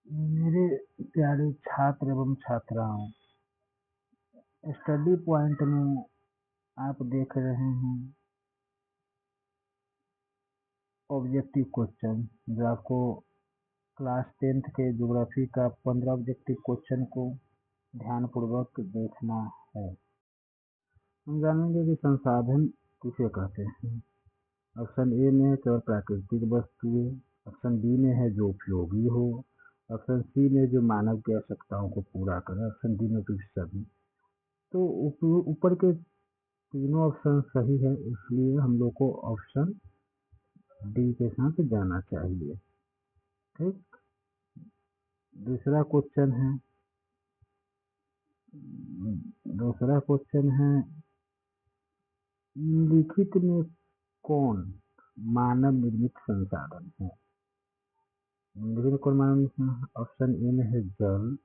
मेरे प्यारे छात्र एवं छात्राओं, स्टडी पॉइंट में आप देख रहे हैं ऑब्जेक्टिव क्वेश्चन, जो आपको क्लास 10th के ज्योग्राफी का 15 ऑब्जेक्टिव क्वेश्चन को ध्यानपूर्वक देखना है। हम जानेंगे कि संसाधन किसे कहते हैं। ऑप्शन ए में है केवल प्राकृतिक वस्तुएं, ऑप्शन बी में है जो उपयोगी हो, ऑप्शन सी में जो मानव की आवश्यकताओं को पूरा करे, ऑप्शन डी में फिर सभी। तो ऊपर के तीनों ऑप्शन सही है, इसलिए हम लोग को ऑप्शन डी के साथ जाना चाहिए। ठीक। दूसरा क्वेश्चन है निम्नलिखित में कौन मानव निर्मित संसाधन है। निम्नलिखित में कौन मानव निर्मित? ऑप्शन ए में है जल,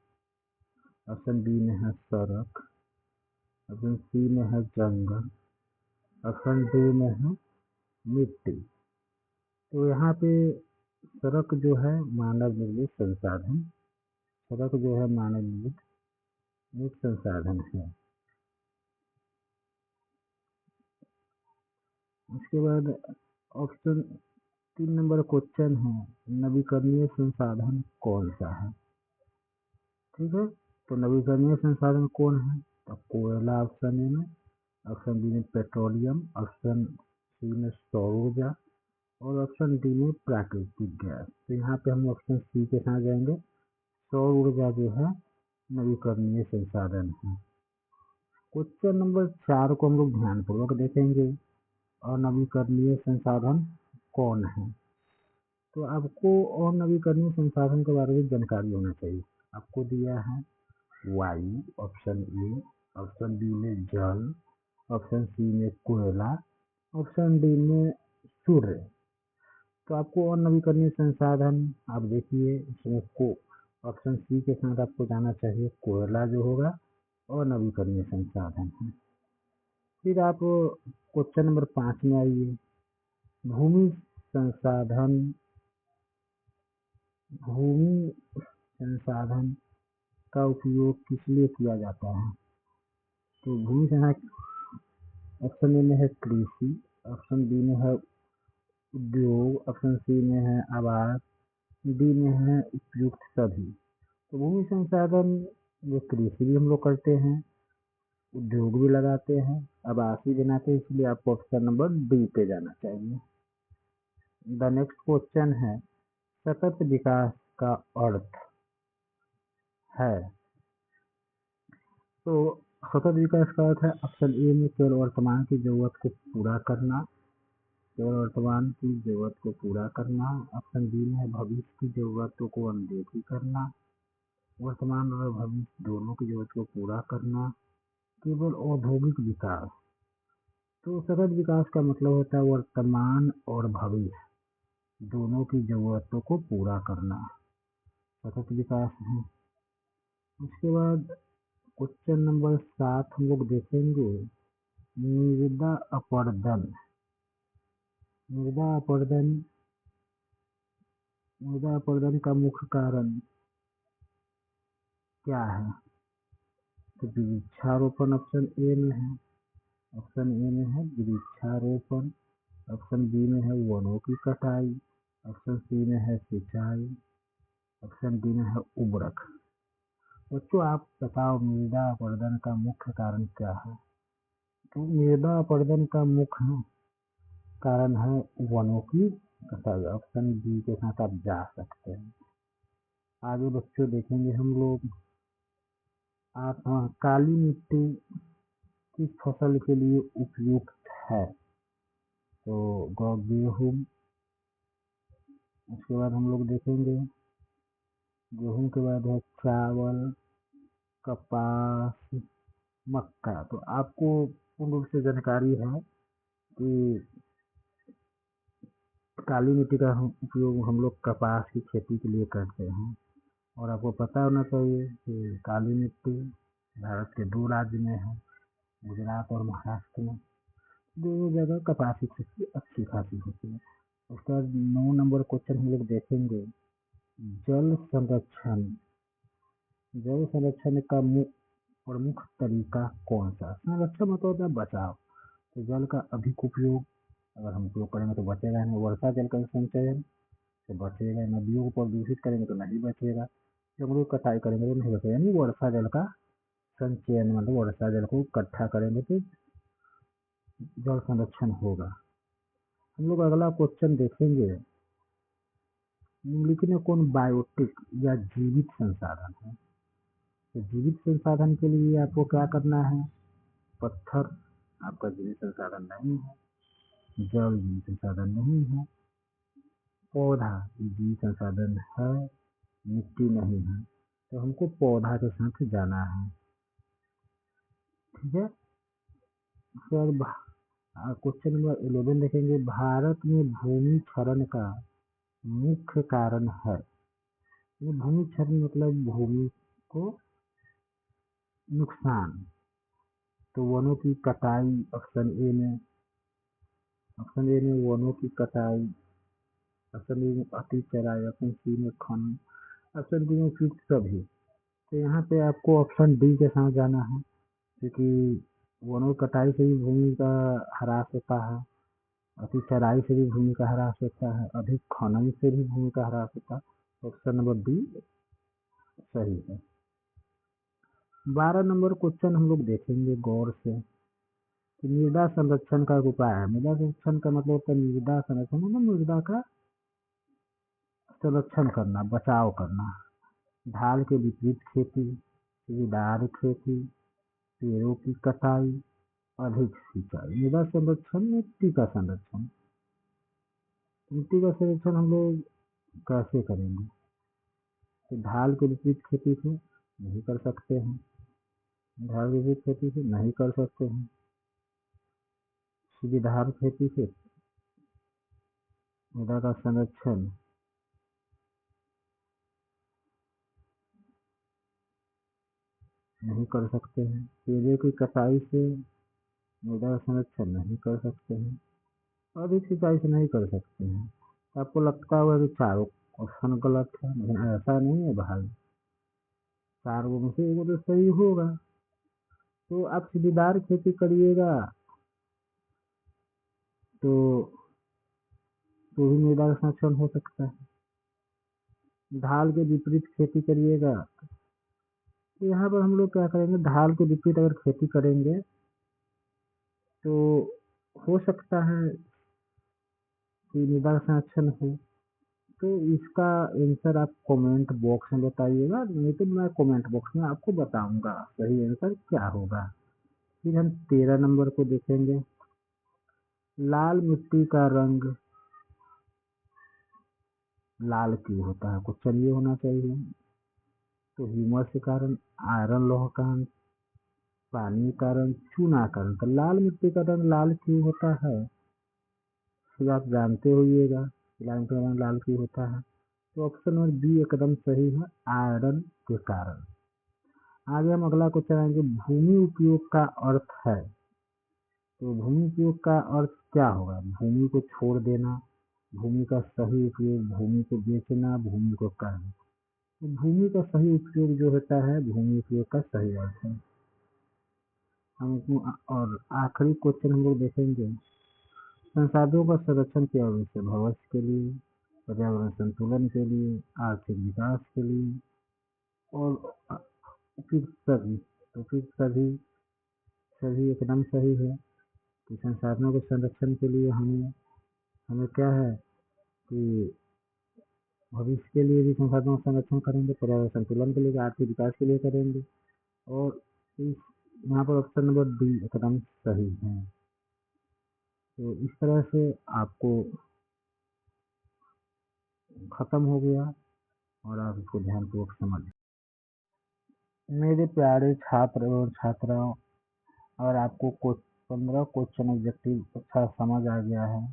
ऑप्शन बी में है सड़क, ऑप्शन सी में है जंगल, ऑप्शन डी में है मिट्टी। तो यहाँ पे सड़क जो है मानव निर्मित संसाधन, सड़क जो है मानव निर्मित संसाधन है। उसके बाद ऑप्शन 3 नंबर क्वेश्चन है नवीकरणीय संसाधन कौन सा है। ठीक है, तो नवीकरणीय संसाधन कौन है? तो कोयला ऑप्शन ए में, ऑप्शन बी में पेट्रोलियम, ऑप्शन सी में सौर ऊर्जा और ऑप्शन डी में प्राकृतिक गैस। तो यहाँ पे हम ऑप्शन सी के साथ जाएंगे। सौर ऊर्जा जो है नवीकरणीय संसाधन है। क्वेश्चन नंबर 4 को हम लोग ध्यानपूर्वक देखेंगे। और नवीकरणीय संसाधन कौन है? तो आपको और नवीकरणीय संसाधन के बारे में जानकारी होना चाहिए। आपको दिया है वायु ऑप्शन ए, ऑप्शन बी में जल, ऑप्शन सी में कोयला, ऑप्शन डी में सूर्य। तो आपको और नवीकरणीय संसाधन आप देखिए, इसमें को ऑप्शन सी के साथ आपको जाना चाहिए। कोयला जो होगा और नवीकरणीय संसाधन है। फिर आप क्वेश्चन नंबर 5 में आइए। भूमि संसाधन, भूमि संसाधन का उपयोग किस लिए किया जाता है? तो भूमि संसाधन ऑप्शन ए में है कृषि, ऑप्शन बी में है उद्योग, ऑप्शन सी में है आवास, डी में है उपयुक्त सभी। तो भूमि संसाधन ये कृषि भी हम लोग करते हैं, उद्योग भी लगाते हैं, आवास भी बनाते हैं, इसलिए आपको ऑप्शन नंबर डी पे जाना चाहिए। द नेक्स्ट क्वेश्चन है सतत विकास का अर्थ है। तो सतत विकास का अर्थ है ऑप्शन ए में केवल वर्तमान की जरूरत को पूरा करना, केवल वर्तमान की जरूरत को पूरा करना, ऑप्शन बी में है भविष्य की जरूरतों को अनदेखी करना, वर्तमान और भविष्य दोनों की जरूरत को पूरा करना, केवल औद्योगिक विकास। तो सतत विकास का मतलब होता है वर्तमान और भविष्य दोनों की जरूरतों को पूरा करना, सतत विकास है। उसके बाद क्वेश्चन नंबर 7 हम लोग देखेंगे मृदा अपरदन। मृदा अपरदन, मृदा अपरदन का मुख्य कारण क्या है? तो वृक्षारोपण ऑप्शन ए में है, ऑप्शन ए में है वृक्षारोपण, ऑप्शन बी में है वनों की कटाई, ऑप्शन सी में है सिंचाई, ऑप्शन डी में है उर्वरक। बच्चों आप बताओ मृदा अपरदन का मुख्य कारण क्या है? तो मृदा अपरदन का मुख्य कारण है वनों की कटाई। ऑप्शन बी के साथ आप जा सकते हैं। आगे बच्चों देखेंगे हम लोग आप काली मिट्टी किस फसल के लिए उपयुक्त है? तो गेहूँ। उसके बाद हम लोग देखेंगे गेहूँ के बाद है चावल, कपास, मक्का। तो आपको पूर्ण रूप से जानकारी है कि काली मिट्टी का उपयोग हम लोग कपास की खेती के लिए करते हैं। और आपको पता होना चाहिए कि काली मिट्टी भारत के 2 राज्य में है, गुजरात और महाराष्ट्र में। दोनों जगह कपास की खेती अच्छी खासी होती है। उसके बाद 9 नंबर क्वेश्चन हम लोग देखेंगे जल संरक्षण का प्रमुख तरीका कौन सा? संरक्षण मतलब होता है बचाव। तो जल का अधिक उपयोग अगर हम उपयोग करेंगे तो बचेगा नहीं। वर्षा जल का संचयन तो बचेगा। नदियों को प्रदूषित करेंगे तो नहीं बचेगा। जंगलों की कटाई करेंगे तो नहीं बचेगा। यानी वर्षा जल का संचयन मतलब वर्षा जल को इकट्ठा करेंगे तो जल संरक्षण होगा। हम लोग अगला क्वेश्चन देखेंगे, निम्नलिखित में कौन बायोटिक या जीवित संसाधन है? तो जीवित संसाधन के लिए आपको क्या करना है? पत्थर आपका जीवित संसाधन नहीं है, जल जीवित संसाधन नहीं है, पौधा जीवित संसाधन है, मिट्टी नहीं है, तो हमको पौधा के साथ जाना है। ठीक है। फिर क्वेश्चन नंबर 11 देखेंगे, भारत में भूमि क्षरण का मुख्य कारण है। भूमि क्षरण मतलब भूमि को नुकसान। तो वनों की कटाई ऑप्शन ए में वनों की कटाई, ऑप्शन बी में अति चराई, ऑप्शन सी में खनन, ऑप्शन डी में उपयुक्त सभी। तो यहाँ पे आपको ऑप्शन डी के साथ जाना है, क्योंकि वनों की कटाई से भी भूमि का ह्रास होता है, अति चराई से भी भूमि का ह्रास होता है, अधिक खनन से भी भूमि का ह्रास होता है। ऑप्शन नंबर डी सही है। 12 नंबर क्वेश्चन हम लोग देखेंगे गौर से कि मृदा संरक्षण का एक उपाय है। मृदा संरक्षण का मतलब होता है मृदा संरक्षण मतलब मृदा का संरक्षण करना, बचाव करना। ढाल के विपरीत खेती, सीढ़ीदार खेती, पेड़ों की कटाई, अधिक सिंचाई। मृदा संरक्षण, मिट्टी का संरक्षण। मिट्टी का संरक्षण हम लोग कैसे करेंगे? तो ढाल के विपरीत खेती से नहीं कर सकते हैं, ढाल के विपरीत खेती से नहीं कर सकते हैं, सीढ़ीदार खेती से मृदा का संरक्षण नहीं कर सकते हैं, पेड़ों की कटाई से मृदा का संरक्षण नहीं कर सकते हैं, अधिक सिंचाई से नहीं कर सकते हैं। तो आपको लगता होगा कि चारों ऑप्शन गलत है, लेकिन ऐसा नहीं है भाई, चारों में से एगो तो सही होगा। तो आप सीढ़ीदार खेती करिएगा तो भी मृदा का संरक्षण हो सकता है। ढाल के विपरीत खेती करिएगा तो यहाँ पर हम लोग क्या करेंगे, ढाल के विपरीत अगर खेती करेंगे तो हो सकता है कि मृदा का संरक्षण हो। तो इसका आंसर आप कमेंट बॉक्स में बताइएगा, नहीं तो मैं कमेंट बॉक्स में आपको बताऊंगा सही आंसर क्या होगा। फिर हम 13 नंबर को देखेंगे, लाल मिट्टी का रंग लाल क्यों होता है? क्वेश्चन ये होना चाहिए। तो ह्यूमस के कारण, आयरन लौह का कारण, पानी के कारण, चूना के कारण। तो लाल मिट्टी का रंग लाल क्यों होता है? फिर आप जानते होइएगा लाल मिट्टी का रंग लाल क्यों होता है। तो ऑप्शन नंबर बी एकदम सही है, आयरन के कारण। आगे हम अगला क्वेश्चन आएंगे, भूमि उपयोग का अर्थ है। तो भूमि उपयोग का अर्थ क्या होगा? भूमि को छोड़ देना, भूमि का सही उपयोग, भूमि को बेचना, भूमि को करना। तो भूमि का सही उपयोग जो होता है, भूमि उपयोग का सही अर्थ है। और आखिरी क्वेश्चन हम लोग देखेंगे, संसाधनों का संरक्षण किया उद्देश्य भविष्य के लिए, पर्यावरण संतुलन के लिए, आर्थिक विकास के लिए और उपयुक्त सभी। उपयुक्त सभी एकदम सही है कि संसाधनों के संरक्षण के लिए हमें क्या है कि भविष्य के लिए भी संसाधनों का संरक्षण करेंगे, पर्यावरण संतुलन के लिए, आर्थिक विकास के लिए करेंगे। और यहाँ पर ऑप्शन नंबर डी एकदम सही है। तो इस तरह से आपको खत्म हो गया और आप इसको ध्यानपूर्वक समझ। मेरे प्यारे छात्र और छात्राओं, अगर आपको 15 क्वेश्चन ऑब्जेक्टिव अच्छा समझ आ गया है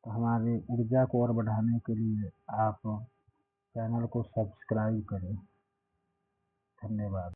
तो हमारी ऊर्जा को और बढ़ाने के लिए आप चैनल को सब्सक्राइब करें। धन्यवाद।